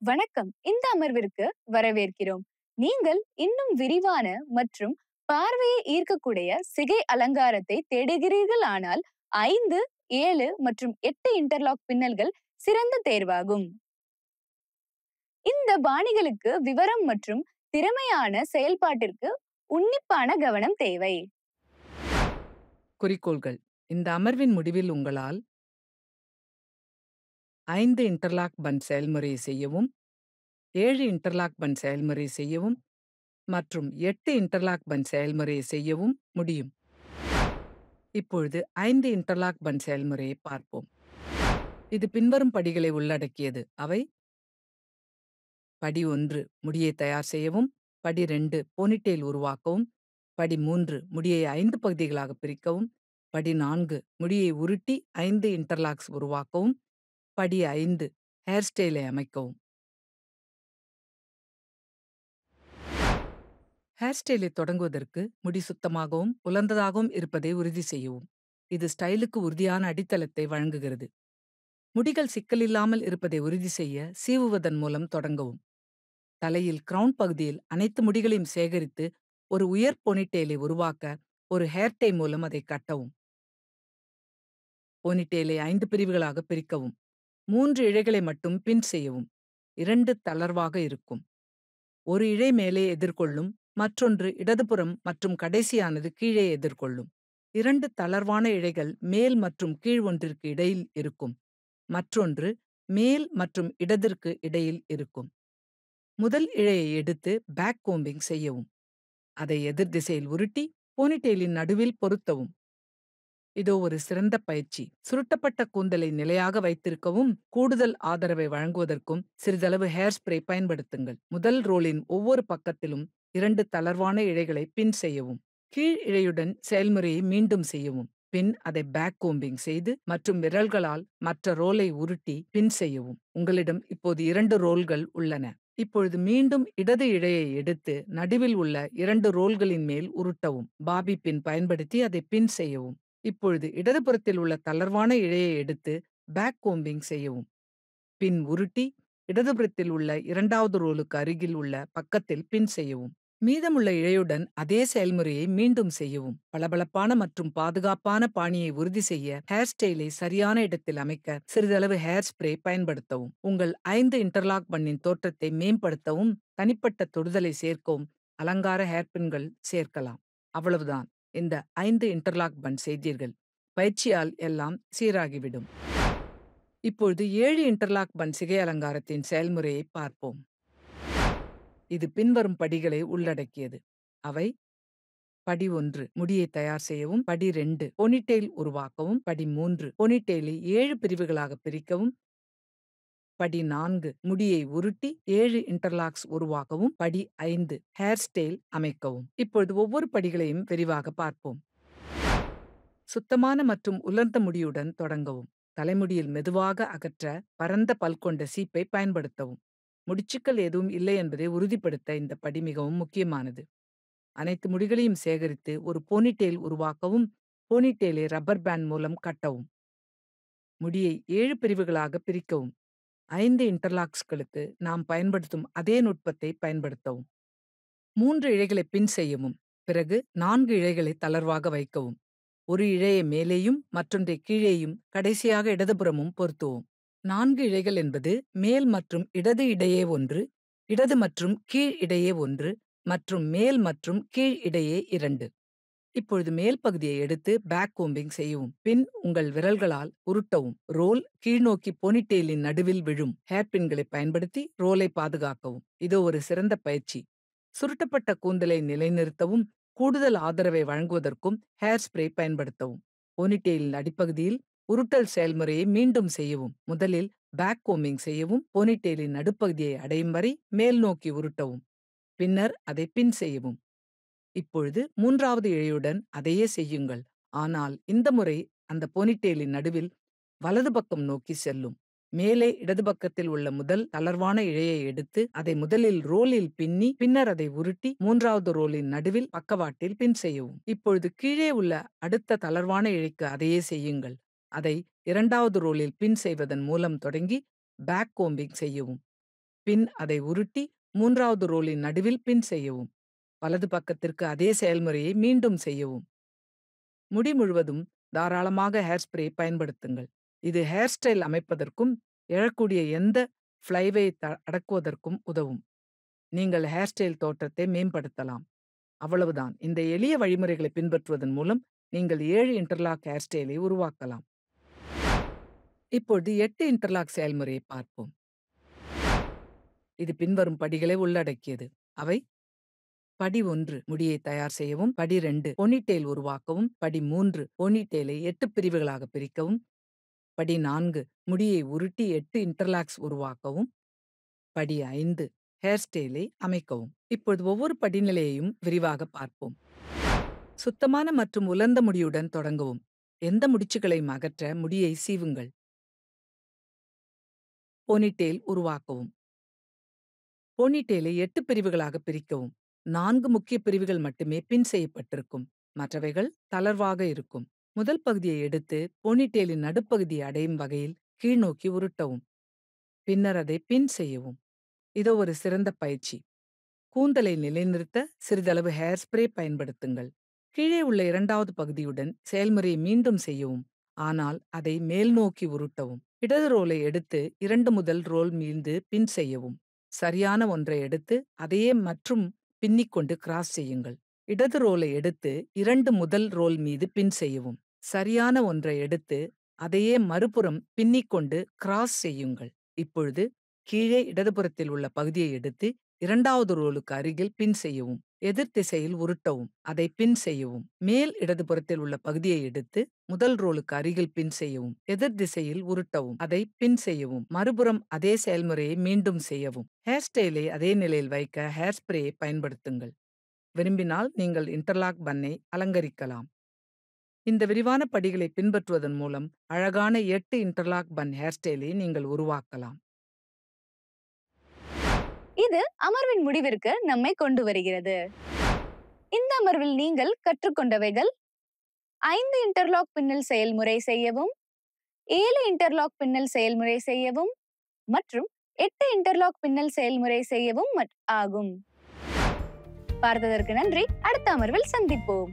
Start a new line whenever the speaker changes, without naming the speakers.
வணக்கம். இந்த அமர்விற்கு வரவேற்கிறோம். நீங்கள் இன்னும் விரிவான மற்றும் பார்வையை ஈர்க்கக்கூடிய சிகை அலங்காரத்தை தேடுகிறீர்களானால் 5, 7 மற்றும் 8 இன்டர்லாக் பின்னல்கள் சிறந்த தேர்வாகும். இந்த பாணிகளுக்கு விவரம் மற்றும் திறமையான செயல்பாட்டிற்கு உன்னிப்பான கவனம் தேவை.
குறிக்கோள்கள். இந்த அமர்வின் முடிவில் உங்களால் 5 இன்டர்லாக் பன் செயல்முறையை செய்யவும், 7 இன்டர்லாக் பன் செயல்முறையை செய்யவும் மற்றும் 8 இன்டர்லாக் பன் செயல்முறையை செய்யவும் முடியும். இப்பொழுது 5 இன்டர்லாக் பன் செயல்முறையை பார்ப்போம். இது பின்வரும் படிகளை உள்ளடக்கியது. அவை: படி 1 முடியை தயார் செய்யவும், படி 2 போனிடெயில் உருவாக்கவும், படி 3 முடியை 5 பகுதிகளாக பிரிக்கவும், படி 4 முடியை உருட்டி 5 இன்டர்லாக்ஸ் உருவாக்கவும், படி 5 ஹேர் ஸ்டைலை அமைக்கவும். ஹேர் ஸ்டைலை தொடங்குவதற்கு முடி சுத்தமாகவும் உலர்ந்ததாகவும் இருப்பதை உறுதி செய்யவும். இது ஸ்டைலுக்கு உறுதியான அடித்தளத்தை வழங்குகிறது. முடிகள் சிக்கலில்லாமல் இருப்பதை உறுதி செய்ய சீவுவதன் மூலம் தொடங்கவும். தலையில் கிரவுன் பகுதியில் அனைத்து முடிகளையும் சேகரித்து ஒரு உயர் போனிடெயிலை உருவாக்க ஒரு ஹேர் டை மூலம் அதை கட்டவும். போனிடெயிலை 5 பிரிவுகளாக பிரிக்கவும். 3 இழைகளை மட்டும் பின் செய்யவும். 2 தளர்வாக இருக்கும். ஒரு இழை மேலே எதிர்கொள்ளும், மற்றொன்று இடதுபுறம் மற்றும் கடைசியானது கீழே எதிர்கொள்ளும். 2 தளர்வான இழைகள் மேல் மற்றும் கீழ் ஒன்றிற்கு இடையில் இருக்கும். மற்றொன்று மேல் மற்றும் இடதிற்கு இடையில் இருக்கும். முதல் இழையை எடுத்து பேக் கோம்பிங் செய்யவும். அதை எதிர் திசையில் உருட்டி போனிடெயிலின் நடுவில் பொருத்தவும். இதோ ஒரு சிறந்த பயிற்சி. சுருட்டப்பட்ட கூந்தலை நிலையாக வைத்திருக்கவும், கூடுதல் ஆதரவை வழங்குவதற்கும் சிறிதளவு ஹேர் ஸ்ப்ரே பயன்படுத்துங்கள். முதல் ரோலின் ஒவ்வொரு பக்கத்திலும் 2 தளர்வான இழைகளை பின் செய்யவும். கீழ் இழையுடன் செயல்முறையை மீண்டும் செய்யவும். பின் அதை பேக் கோம்பிங் செய்து மற்றும் விரல்களால் மற்ற ரோலை உருட்டி பின் செய்யவும். உங்களிடம் இப்போது 2 ரோல்கள் உள்ளன. இப்பொழுது மீண்டும் இடது இழையை எடுத்து நடுவில் உள்ள 2 ரோல்களின் மேல் உருட்டவும். பாபி பின் பயன்படுத்தி அதை பின் செய்யவும். இப்பொழுது இடதுபுறத்தில் உள்ள தளர்வான இழையை எடுத்து பேக் கோம்பிங் செய்யவும். பின் உருட்டி இடதுபுறத்தில் உள்ள 2வது ரோலுக்கு அருகில் உள்ள பக்கத்தில் பின் செய்யவும். மீதமுள்ள இழையுடன் அதே செயல்முறையை மீண்டும் செய்யவும். பளபளப்பான மற்றும் பாதுகாப்பான பாணியை உறுதி செய்ய ஹேர் ஸ்டைலை சரியான இடத்தில் அமைக்க சிறிதளவு ஹேர் ஸ்ப்ரே பயன்படுத்தவும். உங்கள் 5 இன்டர்லாக் பண்ணின் தோற்றத்தை மேம்படுத்தவும், தனிப்பட்ட தொடுதலை சேர்க்கவும் அலங்கார ஹேர்பின்கள் சேர்க்கலாம். அவ்வளவுதான். இந்த 5 இன்டர்லாக் பன் செய்தீர்கள். பயிற்சியால் எல்லாம் சீராகிவிடும். இப்பொழுது 7 இன்டர்லாக் பன் சிகை அலங்காரத்தின் செயல்முறையை பார்ப்போம். இது பின்வரும் படிகளை உள்ளடக்கியது. அவை: படி 1 முடியை தயார் செய்யவும், படி 2 போனிடெயில் உருவாக்கவும், படி 3 போனிடெயிலை 7 பிரிவுகளாக பிரிக்கவும், படி 4 முடியை உருட்டி 7 இன்டர்லாக்ஸ் உருவாக்கவும், படி 5 ஹேர் ஸ்டைல் அமைக்கவும். இப்பொழுது ஒவ்வொரு படிகளையும் விரிவாக பார்ப்போம். சுத்தமான மற்றும் உலர்ந்த முடியுடன் தொடங்கவும். தலைமுடியில் மெதுவாக அகற்ற பரந்த பல் கொண்ட சீப்பை பயன்படுத்தவும். முடிச்சுக்கள் எதுவும் இல்லை என்பதை உறுதிப்படுத்த இந்த படி மிகவும் முக்கியமானது. அனைத்து முடிகளையும் சேகரித்து ஒரு போனிடெயில் உருவாக்கவும், போனிடெயிலை ரப்பர் பேண்ட் மூலம் கட்டவும். முடியை 7 பிரிவுகளாக பிரிக்கவும். 5 இன்டர்லாக்ஸ்களுக்கு நாம் பயன்படுத்தும் அதே நுட்பத்தை பயன்படுத்தவும். 3 இழைகளை பின் செய்யவும். பிறகு 4 இழைகளை தளர்வாக வைக்கவும். ஒரு இழையை மேலேயும் மற்றொன்றை கீழேயும் கடைசியாக இடதுபுறமும் பொருத்துவோம். 4 இழைகள் என்பது மேல் மற்றும் இடது இடையே ஒன்று, இடது மற்றும் கீழ் இடையே ஒன்று மற்றும் மேல் மற்றும் கீழ் இடையே 2. இப்பொழுது மேல் பகுதியை எடுத்து பேக் கோம்பிங் செய்யவும். பின் உங்கள் விரல்களால் உருட்டவும். ரோல் கீழ்நோக்கி போனிடெயிலின் நடுவில் விழும். ஹேர்பின்களை பயன்படுத்தி ரோலை பாதுகாக்கவும். இதோ ஒரு சிறந்த பயிற்சி. சுருட்டப்பட்ட கூந்தலை நிலைநிறுத்தவும், கூடுதல் ஆதரவை வழங்குவதற்கும் ஹேர் ஸ்ப்ரே பயன்படுத்தவும். போனிடெயிலின் அடிப்பகுதியில் உருட்டல் செயல்முறையை மீண்டும் செய்யவும். முதலில் பேக் கோம்பிங் செய்யவும், போனிடெயிலின் நடுப்பகுதியை அடையும் வரை மேல் நோக்கி உருட்டவும். பின்னர் அதை பின் செய்யவும். இப்பொழுது 3வது இழையுடன் அதையே செய்யுங்கள். ஆனால் இந்த முறை அந்த போனிடெயிலின் நடுவில் வலது பக்கம் நோக்கி செல்லும். மேலே இடது பக்கத்தில் உள்ள முதல் தளர்வான இழையை எடுத்து அதை முதலில் ரோலில் பின்னி, பின்னர் அதை உருட்டி 3வது ரோலின் நடுவில் பக்கவாட்டில் பின் செய்யவும். இப்பொழுது கீழே உள்ள அடுத்த தளர்வான இழைக்கு அதையே செய்யுங்கள். அதை 2வது ரோலில் பின் செய்வதன் மூலம் தொடங்கி பேக் கோம்பிங் செய்யவும். பின் அதை உருட்டி 3வது ரோலின் நடுவில் பின் செய்யவும். வலது பக்கத்திற்கு அதே செயல்முறையை மீண்டும் செய்யவும். முடி முழுவதும் தாராளமாக ஹேர் ஸ்ப்ரே பயன்படுத்துங்கள். இது ஹேர் ஸ்டைல் அமைப்பதற்கும் எழக்கூடிய எந்த ஃப்ளைவை அடக்குவதற்கும் உதவும். நீங்கள் ஹேர் ஸ்டைல் தோற்றத்தை மேம்படுத்தலாம். அவ்வளவுதான். இந்த எளிய வழிமுறைகளை பின்பற்றுவதன் மூலம் நீங்கள் 7 இன்டர்லாக் ஹேர் ஸ்டைலை உருவாக்கலாம். இப்பொழுது 8 இன்டர்லாக் செயல்முறையை பார்ப்போம். இது பின்வரும் படிகளை உள்ளடக்கியது. அவை: படி 1 முடியை தயார் செய்யவும். படி 2 போனிடெயில் உருவாக்கவும். படி 3 போனிடெயிலை 8 பிரிவுகளாக பிரிக்கவும். படி 4 முடியை உருட்டி 8 இன்டர்லாக்ஸ் உருவாக்கவும். படி 5 ஹேர் ஸ்டைலை அமைக்கவும். இப்பொழுது ஒவ்வொரு படிநிலையையும் விரிவாக பார்ப்போம். சுத்தமான மற்றும் உலர்ந்த முடியுடன் தொடங்கவும். எந்த முடிச்சுகளையும் அகற்ற முடியை சீவுங்கள். போனிடெயில் உருவாக்கவும். போனிடெயிலை 8 பிரிவுகளாக பிரிக்கவும். 4 முக்கிய பிரிவுகள் மட்டுமே பின் செய்யப்பட்டிருக்கும். மற்றவைகள் தளர்வாக இருக்கும். முதல் பகுதியை எடுத்து போனிடெயிலின் நடுப்பகுதியை அடையும் வகையில் கீழ்நோக்கி உருட்டவும். பின்னர் அதை பின் செய்யவும். இதோ ஒரு சிறந்த பயிற்சி. கூந்தலை நிலைநிறுத்த சிறிதளவு ஹேர் ஸ்ப்ரே பயன்படுத்துங்கள். கீழே உள்ள 2வது பகுதியுடன் செயல்முறையை மீண்டும் செய்யவும். ஆனால் அதை மேல் நோக்கி உருட்டவும். இடது ரோலை எடுத்து 2 முதல் ரோல் மீது பின் செய்யவும். சரியான ஒன்றை எடுத்து அதையே மற்றும் பின்னிக்கொண்டு கிராஸ் செய்யுங்கள். இடது ரோலை எடுத்து 2 முதல் ரோல் மீது பின் செய்யவும். சரியான ஒன்றை எடுத்து அதையே மறுபுறம் பின்னிக்கொண்டு கிராஸ் செய்யுங்கள். இப்பொழுது கீழே இடதுபுறத்தில் உள்ள பகுதியை எடுத்து 2வது ரோலுக்கு அருகில் பின் செய்யவும். எதிர் திசையில் உருட்டவும். அதை பின் செய்யவும். மேல் இடதுபுறத்தில் உள்ள பகுதியை எடுத்து முதல் ரோலுக்கு அருகில் பின் செய்யவும். எதிர் திசையில் உருட்டவும். அதை பின் செய்யவும். மறுபுறம் அதே செயல்முறையை மீண்டும் செய்யவும். ஹேர் ஸ்டைலை அதே நிலையில் வைக்க ஹேர் ஸ்ப்ரேயை பயன்படுத்துங்கள். விரும்பினால் நீங்கள் இன்டர்லாக் பன்னை அலங்கரிக்கலாம். இந்த விரிவான படிகளை பின்பற்றுவதன் மூலம் அழகான 8 இன்டர்லாக் பன் ஹேர் ஸ்டைலை நீங்கள் உருவாக்கலாம்.
இது அமர்வின் முடிவிற்கு நம்மை கொண்டு வருகிறது. இந்த அமர்வில் நீங்கள் கற்றுக்கொண்டவைகள்: 5 இன்டர்லாக் பின்னல் செயல்முறை செய்யவும், 7 இன்டர்லாக் பின்னல் செயல்முறை செய்யவும் மற்றும் 8 இன்டர்லாக் பின்னல் செயல்முறை செய்யவும் ஆகும். பார்த்ததற்கு நன்றி. அடுத்த அமர்வில் சந்திப்போம்.